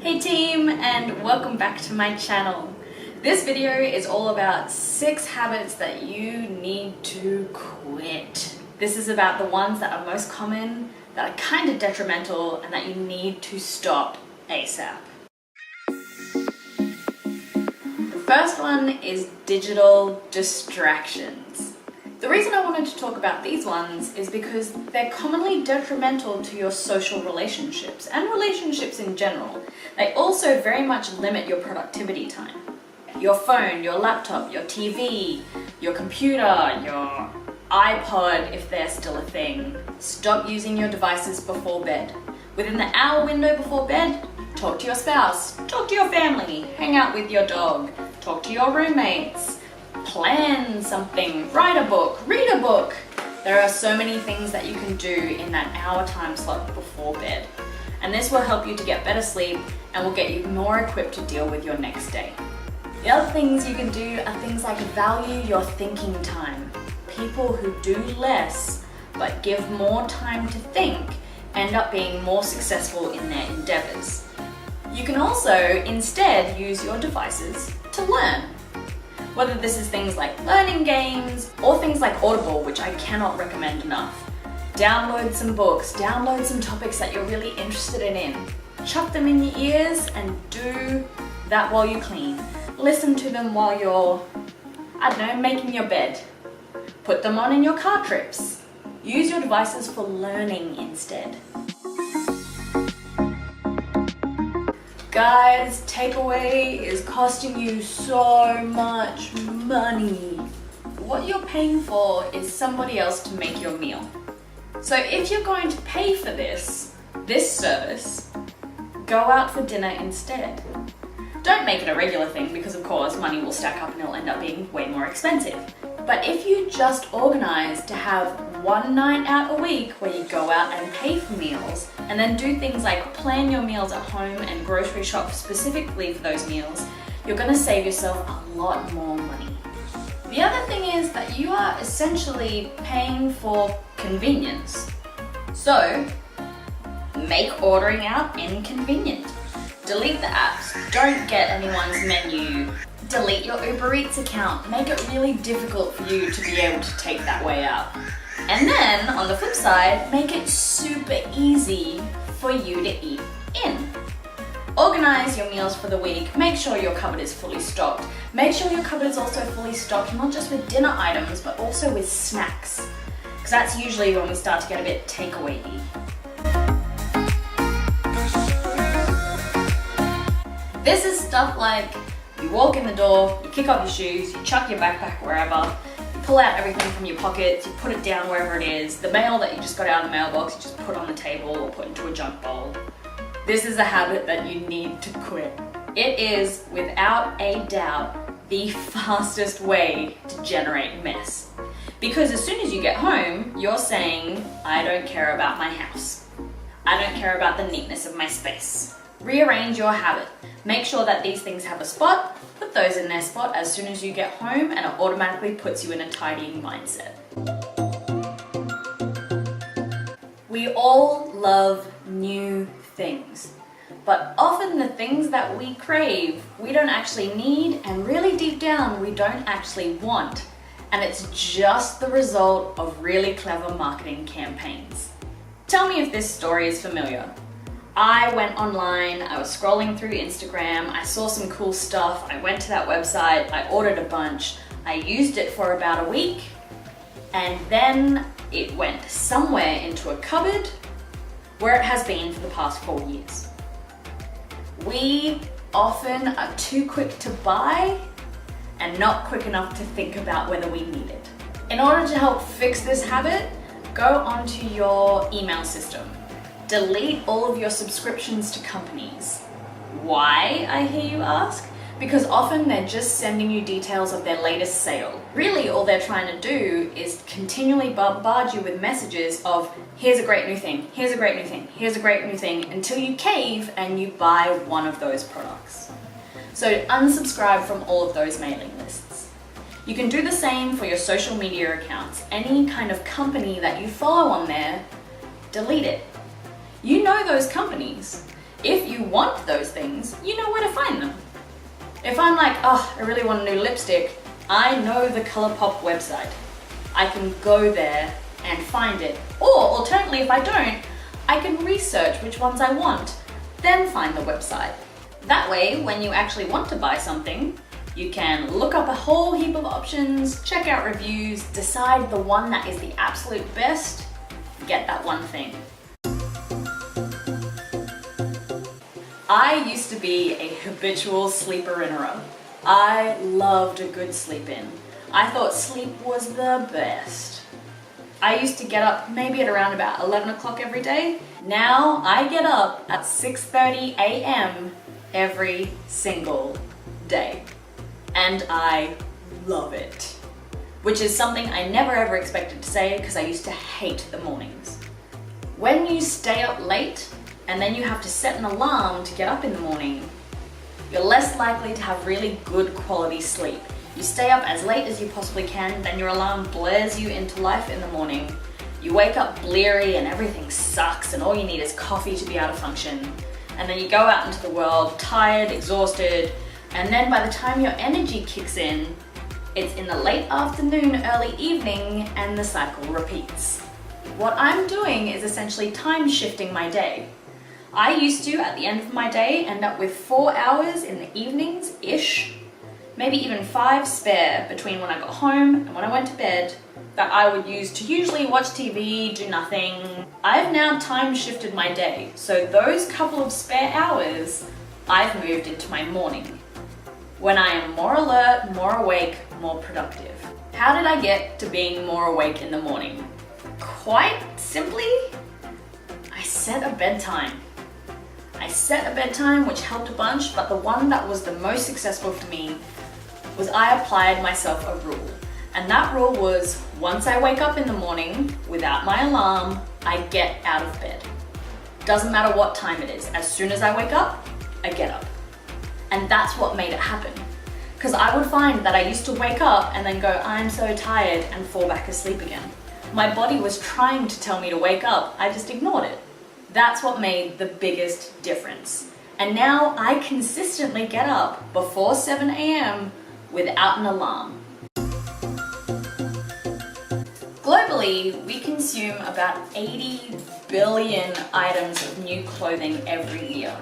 Hey team, and welcome back to my channel. This video is all about 6 habits that you need to quit. This is about the ones that are most common, that are kind of detrimental, and that you need to stop ASAP. The first one is digital distractions. The reason I wanted to talk about these ones is because they're commonly detrimental to your social relationships and relationships in general. They also very much limit your productivity time. Your phone, your laptop, your TV, your computer, your iPod, if they're still a thing. Stop using your devices before bed. Within the hour window before bed, talk to your spouse, talk to your family, hang out with your dog, talk to your roommates, plan something, write a book, read a book. There are so many things that you can do in that hour time slot before bed. And this will help you to get better sleep and will get you more equipped to deal with your next day. The other things you can do are things like value your thinking time. People who do less but give more time to think end up being more successful in their endeavors. You can also instead use your devices to learn. Whether this is things like learning games or things like Audible, which I cannot recommend enough. Download some books, download some topics that you're really interested in. Chuck them in your ears and do that while you clean. Listen to them while you're, making your bed. Put them on in your car trips. Use your devices for learning instead. Guys, takeaway is costing you so much money. What you're paying for is somebody else to make your meal. So if you're going to pay for this service, go out for dinner instead. Don't make it a regular thing because of course money will stack up and it'll end up being way more expensive. But if you just organize to have one night out a week where you go out and pay for meals, and then do things like plan your meals at home and grocery shop specifically for those meals, you're gonna save yourself a lot more money. The other thing is that you are essentially paying for convenience. So, make ordering out inconvenient. Delete the apps, don't get anyone's menu. Delete your Uber Eats account, make it really difficult for you to be able to take that way out. And then, on the flip side, make it super easy for you to eat in. Organize your meals for the week, make sure your cupboard is fully stocked. Make sure your cupboard is also fully stocked, not just with dinner items, but also with snacks. Because that's usually when we start to get a bit takeaway-y. This is stuff like, you walk in the door, you kick off your shoes, you chuck your backpack wherever, you pull out everything from your pockets, you put it down wherever it is, the mail that you just got out of the mailbox, you just put on the table or put into a junk bowl. This is a habit that you need to quit. It is, without a doubt, the fastest way to generate mess. Because as soon as you get home, you're saying, I don't care about my house. I don't care about the neatness of my space. Rearrange your habit. Make sure that these things have a spot, put those in their spot as soon as you get home, and it automatically puts you in a tidying mindset. We all love new things, but often the things that we crave, we don't actually need, and really deep down, we don't actually want. And it's just the result of really clever marketing campaigns. Tell me if this story is familiar. I went online, I was scrolling through Instagram, I saw some cool stuff, I went to that website, I ordered a bunch, I used it for about a week, and then it went somewhere into a cupboard where it has been for the past 4 years. We often are too quick to buy and not quick enough to think about whether we need it. In order to help fix this habit, go onto your email system. Delete all of your subscriptions to companies. Why, I hear you ask? Because often they're just sending you details of their latest sale. Really, all they're trying to do is continually bombard you with messages of, here's a great new thing, here's a great new thing, here's a great new thing, until you cave and you buy one of those products. So unsubscribe from all of those mailing lists. You can do the same for your social media accounts. Any kind of company that you follow on there, delete it. You know those companies. If you want those things, you know where to find them. If I'm like, oh, I really want a new lipstick, I know the ColourPop website. I can go there and find it. Or alternatively, if I don't, I can research which ones I want, then find the website. That way, when you actually want to buy something, you can look up a whole heap of options, check out reviews, decide the one that is the absolute best, get that one thing. I used to be a habitual sleeper-innerer. I loved a good sleep in. I thought sleep was the best. I used to get up maybe at around about 11 o'clock every day. Now I get up at 6:30 a.m. every single day. And I love it. Which is something I never ever expected to say because I used to hate the mornings. When you stay up late and then you have to set an alarm to get up in the morning, you're less likely to have really good quality sleep. You stay up as late as you possibly can, then your alarm blares you into life in the morning. You wake up bleary and everything sucks and all you need is coffee to be able to function. And then you go out into the world tired, exhausted, and then by the time your energy kicks in, it's in the late afternoon, early evening, and the cycle repeats. What I'm doing is essentially time shifting my day. I used to, at the end of my day, end up with 4 hours in the evenings-ish, maybe even 5 spare between when I got home and when I went to bed, that I would use to usually watch TV, do nothing. I've now time shifted my day, so those couple of spare hours, I've moved into my morning, when I am more alert, more awake, more productive. How did I get to being more awake in the morning? Quite simply, I set a bedtime. I set a bedtime which helped a bunch, but the one that was the most successful for me was I applied myself a rule. And that rule was, once I wake up in the morning without my alarm, I get out of bed. Doesn't matter what time it is. As soon as I wake up, I get up. And that's what made it happen. Because I would find that I used to wake up and then go, I'm so tired, and fall back asleep again. My body was trying to tell me to wake up, I just ignored it. That's what made the biggest difference. And now I consistently get up before 7 a.m. without an alarm. Globally, we consume about 80 billion items of new clothing every year.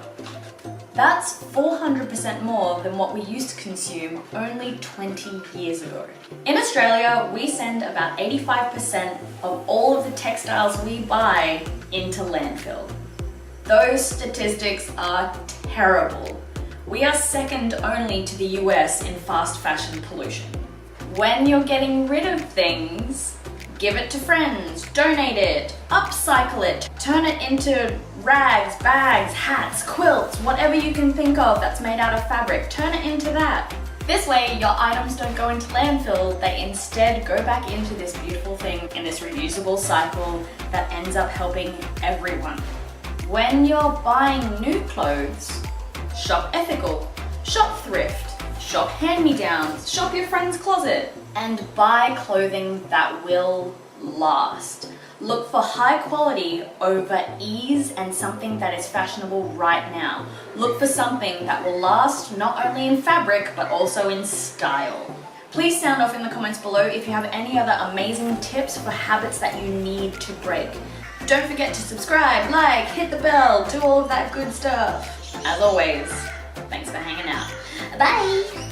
That's 400% more than what we used to consume only 20 years ago. In Australia, we send about 85% of all of the textiles we buy into landfill. Those statistics are terrible. We are second only to the US in fast fashion pollution. When you're getting rid of things, give it to friends, donate it, upcycle it, turn it into rags, bags, hats, quilts, whatever you can think of that's made out of fabric, turn it into that. This way, your items don't go into landfill, they instead go back into this beautiful thing in this reusable cycle that ends up helping everyone. When you're buying new clothes, shop ethical, shop thrift, shop hand-me-downs, shop your friend's closet, and buy clothing that will last. Look for high quality over ease and something that is fashionable right now. Look for something that will last not only in fabric, but also in style. Please sound off in the comments below if you have any other amazing tips for habits that you need to break. Don't forget to subscribe, like, hit the bell, do all of that good stuff. As always, thanks for hanging out. Bye!